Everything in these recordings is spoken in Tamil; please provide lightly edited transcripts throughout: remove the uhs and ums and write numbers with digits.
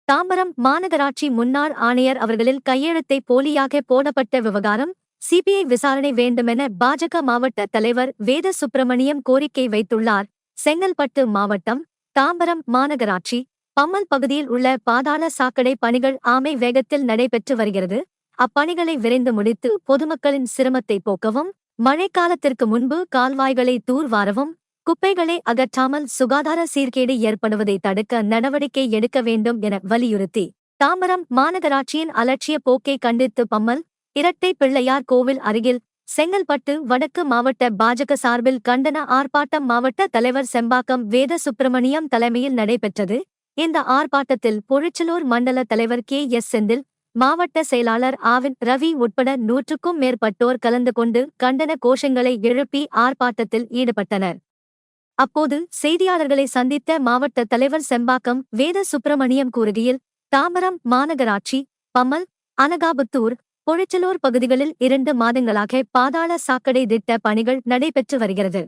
தாம்பரம் மாநகராட்சி முன்னாள் ஆணையர் அவர்களில் கையெழுத்தை போலியாக போடப்பட்ட விவகாரம் சிபிஐ விசாரணை வேண்டுமென பாஜக மாவட்ட தலைவர் வேத சுப்பிரமணியம் கோரிக்கை வைத்துள்ளார். செங்கல்பட்டு மாவட்டம் தாம்பரம் மாநகராட்சி பம்மல் பகுதியில் உள்ள பாதாள சாக்கடை பணிகள் ஆமை வேகத்தில் நடைபெற்று வருகிறது. அப்பணிகளை விரைந்து முடித்து பொதுமக்களின் சிரமத்தை போக்கவும், மழைக்காலத்திற்கு முன்பு கால்வாய்களை தூர்வாரவும், குப்பைகளை அகற்றாமல் சுகாதார சீர்கேடு ஏற்படுவதை தடுக்க நடவடிக்கை எடுக்க வேண்டும் என வலியுறுத்தி தாம்பரம் மாநகராட்சியின் அலட்சிய போக்கை கண்டித்து பம்மல் இரட்டை பிள்ளையார் கோவில் அருகில் செங்கல்பட்டு வடக்கு மாவட்ட பாஜக சார்பில் கண்டன ஆர்ப்பாட்டம் மாவட்ட தலைவர் செம்பாக்கம் வேத சுப்பிரமணியம் தலைமையில் நடைபெற்றது. இந்த ஆர்ப்பாட்டத்தில் பொழிச்சலூர் மண்டல தலைவர் கே.எஸ். செந்தில், மாவட்ட செயலாளர் ஆவின் ரவி உட்பட 100க்கும் மேற்பட்டோர் கலந்து கொண்டு கண்டன கோஷங்களை எழுப்பி ஆர்ப்பாட்டத்தில் ஈடுபட்டனர். அப்போது செய்தியாளர்களை சந்தித்த மாவட்ட தலைவர் செம்பாக்கம் வேத சுப்பிரமணியம் கூறுகையில், தாம்பரம் மாநகராட்சி பம்மல், அனகாபுத்தூர், பொழிச்சலூர் பகுதிகளில் 2 மாதங்களாக பாதாள சாக்கடை திட்ட பணிகள் நடைபெற்று வருகிறது.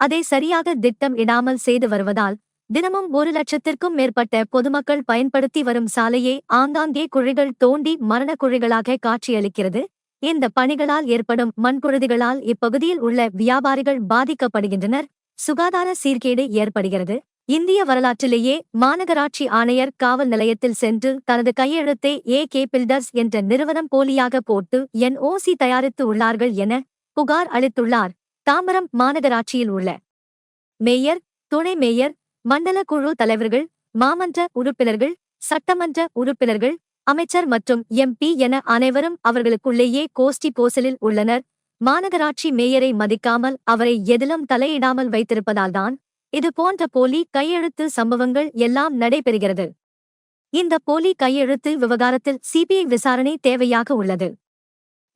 அதை சரியாக திட்டம் இடாமல் செய்து வருவதால் தினமும் 1 லட்சத்திற்கும் மேற்பட்ட பொதுமக்கள் பயன்படுத்தி வரும் சாலையை ஆங்காங்கே குழிகள் தோண்டி மரண குழிகளாக காட்சியளிக்கிறது. இந்த பணிகளால் ஏற்படும் மண்புழுதிகளால் இப்பகுதியில் உள்ள வியாபாரிகள் பாதிக்கப்படுகின்றனர். சுகாதார சீர்கேடு ஏற்படுகிறது. இந்திய வரலாற்றிலேயே மாநகராட்சி ஆணையர் காவல் நிலையத்தில் சென்று தனது கையெழுத்தை ஏ.கே. பில்டர்ஸ் என்ற நிறுவனம் போலியாக போட்டு என்.ஓ.சி தயாரித்து உள்ளார்கள் என புகார் அளித்துள்ளார். தாம்பரம் மாநகராட்சியில் உள்ள மேயர், துணை மேயர், மண்டல குழு தலைவர்கள், மாமன்ற உறுப்பினர்கள், சட்டமன்ற உறுப்பினர்கள், அமைச்சர் மற்றும் எம்பி என அனைவரும் அவர்களுக்குள்ளேயே கோஷ்டி போசலில் உள்ளனர். மாநகராட்சி மேயரை மதிக்காமல் அவரை எதிலும் தலையிடாமல் வைத்திருப்பதால்தான் இது போன்ற போலி கையெழுத்து சம்பவங்கள் எல்லாம் நடைபெறுகிறது. இந்த போலி கையெழுத்து விவகாரத்தில் சிபிஐ விசாரணை தேவையாக உள்ளது.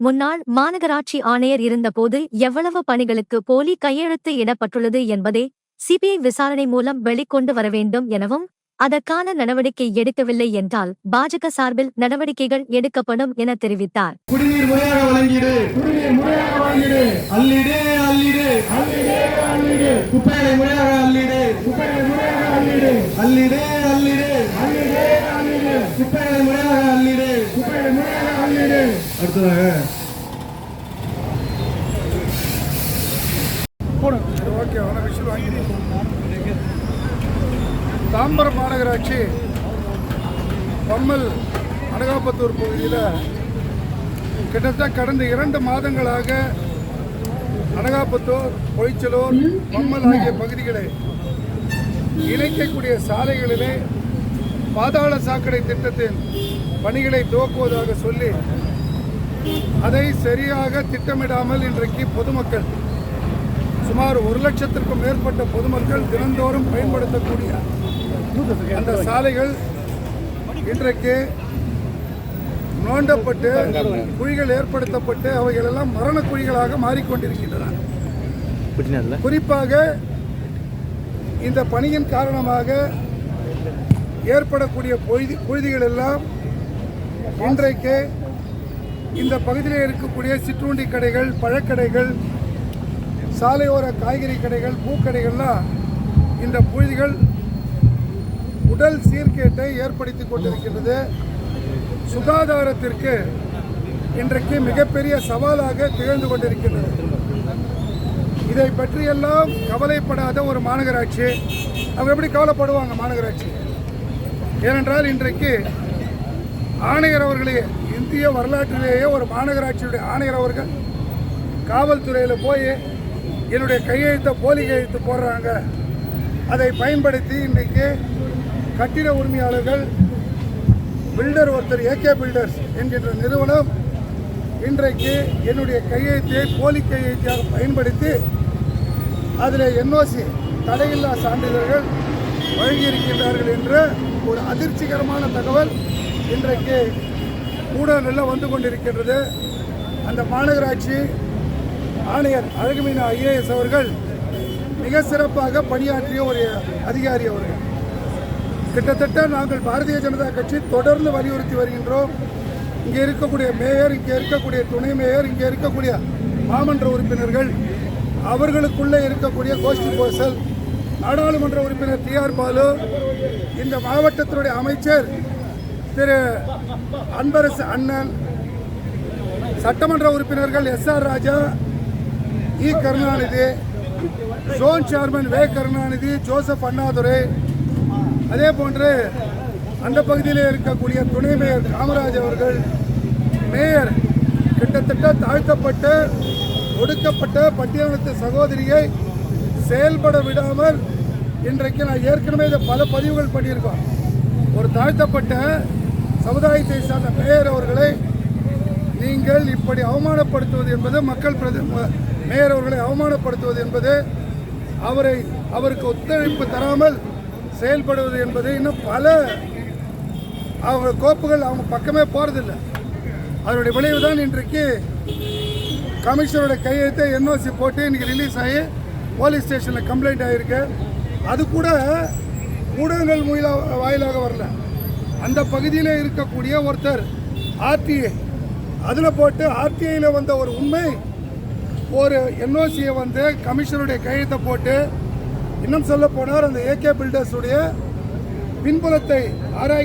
முன்னாள் மாநகராட்சி ஆணையர் இருந்தபோது எவ்வளவு பணிகளுக்கு போலி கையெழுத்து இடப்பட்டுள்ளது என்பதை சிபிஐ விசாரணை மூலம் வெளிக்கொண்டு வர வேண்டும் எனவும், அதற்கான நடவடிக்கை எடுக்கவில்லை என்றால் பாஜக சார்பில் நடவடிக்கைகள் எடுக்கப்படும் என தெரிவித்தார். குடிநீர் முறையாக வழங்கிடு, குடிநீர் முறையாக வழங்கிடு, அல்லிடு அல்லிடு அல்லிடு அல்லிடு, குப்பைகளை முறையாக அல்லிடு, குப்பைகளை முறையாக அல்லிடு, அல்லிடு அல்லிடு அல்லிடு அல்லிடு, குப்பைகளை முறையாக அல்லிடு, குப்பைகளை முறையாக அல்லிடு. அடுத்ததாக தாம்பரம் மாநகராட்சி பம்மல் அனகாபுத்தூர் பகுதியில் கிட்டத்தட்ட கடந்த 2 மாதங்களாக அனகாபுத்தூர், பொழிச்சலூர், பம்மல் ஆகிய பகுதிகளை இணைக்கக்கூடிய சாலைகளிலே பாதாள சாக்கடை திட்டத்தின் பணிகளை துவக்குவதாக சொல்லி அதை சரியாக திட்டமிடாமல் இன்றைக்கு பொதுமக்கள் சுமார் 1 லட்சத்திற்கும் மேற்பட்ட பொதுமக்கள் தினந்தோறும் பயன்படுத்தக்கூடிய அந்த சாலைகள் இன்றைக்கு நோண்டப்பட்டு குழிகள் ஏற்படுத்தப்பட்டு அவைகளெல்லாம் மரண குழிகளாக மாறிக்கொண்டிருக்கின்றன. குறிப்பாக இந்த பணியின் காரணமாக ஏற்படக்கூடிய புழுதிகள் எல்லாம் இன்றைக்கு இந்த பகுதியில் இருக்கக்கூடிய சிற்றுண்டி கடைகள், பழக்கடைகள், சாலையோர காய்கறி கடைகள், பூக்கடைகள்லாம் இந்த புழுதிகள் உடல் சீர்கேட்டை ஏற்படுத்தி கொண்டிருக்கின்றது. சுகாதாரத்திற்கு இன்றைக்கு மிகப்பெரிய சவாலாக திகழ்ந்து கொண்டிருக்கின்றது. இதை பற்றியெல்லாம் கவலைப்படாத ஒரு மாநகராட்சி, அவங்க எப்படி கவலைப்படுவாங்க மாநகராட்சி? ஏனென்றால் இன்றைக்கு ஆணையர் அவர்களே, இந்திய வரலாற்றிலேயே ஒரு மாநகராட்சியுடைய ஆணையர் அவர்கள் காவல்துறையில் போய் என்னுடைய கையெழுத்தை போலி கையெழுத்து போடுறாங்க, அதை பயன்படுத்தி இன்றைக்கு கட்டிட உரிமையாளர்கள், பில்டர் ஒருத்தர் ஏ.கே. பில்டர்ஸ் என்கின்ற நிறுவனம் இன்றைக்கு என்னுடைய கையெழுத்தை போலி கையெழுத்தாக பயன்படுத்தி அதில் என்ஓசி தடையில்லா சான்றிதழ்கள் வழங்கியிருக்கின்றார்கள் என்ற ஒரு அதிர்ச்சிகரமான தகவல் இன்றைக்கு ஊடகங்களில் வந்து கொண்டிருக்கின்றது. அந்த மாநகராட்சி ஆணையர் அழகுமீனா ஐஏஎஸ் அவர்கள் மிக சிறப்பாக பணியாற்றிய ஒரு அதிகாரி அவர்கள். கிட்டத்தட்ட நாங்கள் பாரதிய ஜனதா கட்சி தொடர்ந்து வலியுறுத்தி வருகின்றோம். இங்கே இருக்கக்கூடிய மேயர், இங்கே இருக்கக்கூடிய துணை மேயர், இங்கே இருக்கக்கூடிய மாமன்ற உறுப்பினர்கள், அவர்களுக்குள்ளே இருக்கக்கூடிய கோஷ்டி போசல், நாடாளுமன்ற உறுப்பினர் டி.ஆர். பாலு, இந்த மாவட்டத்தினுடைய அமைச்சர் திரு அன்பரசு அண்ணன், சட்டமன்ற உறுப்பினர்கள் எஸ்ஆர் ராஜா, இ கருணாநிதி, ஜோன் சேர்மன் வே கருணாநிதி, ஜோசப் அண்ணாதுரை, அதே போன்று அந்த பகுதியில் இருக்கக்கூடிய துணை மேயர் காமராஜ் அவர்கள், மேயர் கிட்டத்தட்ட தாழ்த்தப்பட்ட ஒடுக்கப்பட்ட பட்டியலினத்து சகோதரியை செயல்பட விடாமல் இன்றைக்கு நான் ஏற்கனவே இதை பல பதிவுகள் பண்ணியிருக்கோம். ஒரு தாழ்த்தப்பட்ட சமுதாயத்தை சார்ந்த மேயர் அவர்களை நீங்கள் இப்படி அவமானப்படுத்துவது என்பது மேயர் அவர்களை அவமானப்படுத்துவது என்பது அவருக்கு ஒத்துழைப்பு தராமல் செயல்படுவது என்பது இன்னும் பல அவங்க கோப்புகள் அவங்க பக்கமே போகிறதில்லை. அதனுடைய விளைவு தான் இன்றைக்கு கமிஷனரோட கையெழுத்தை என்ஓசி போட்டு இன்றைக்கி ரிலீஸ் ஆகி போலீஸ் ஸ்டேஷனில் கம்ப்ளைண்ட் ஆகியிருக்கு. அது கூட ஊடகங்கள் வாயிலாக வரல. அந்த பகுதியில் இருக்கக்கூடிய ஒருத்தர் ஆர்டிஐ அதில் போட்டு ஆர்டிஐயில் வந்த ஒரு உண்மை ஒரு என்ஓசியை வந்து கமிஷனருடைய கையெழுத்தை போட்டு, இன்னும் சொல்ல போனார் அந்த ஏகே பில்டர்ஸுடைய பின்புலத்தை ஆராய்ச்சி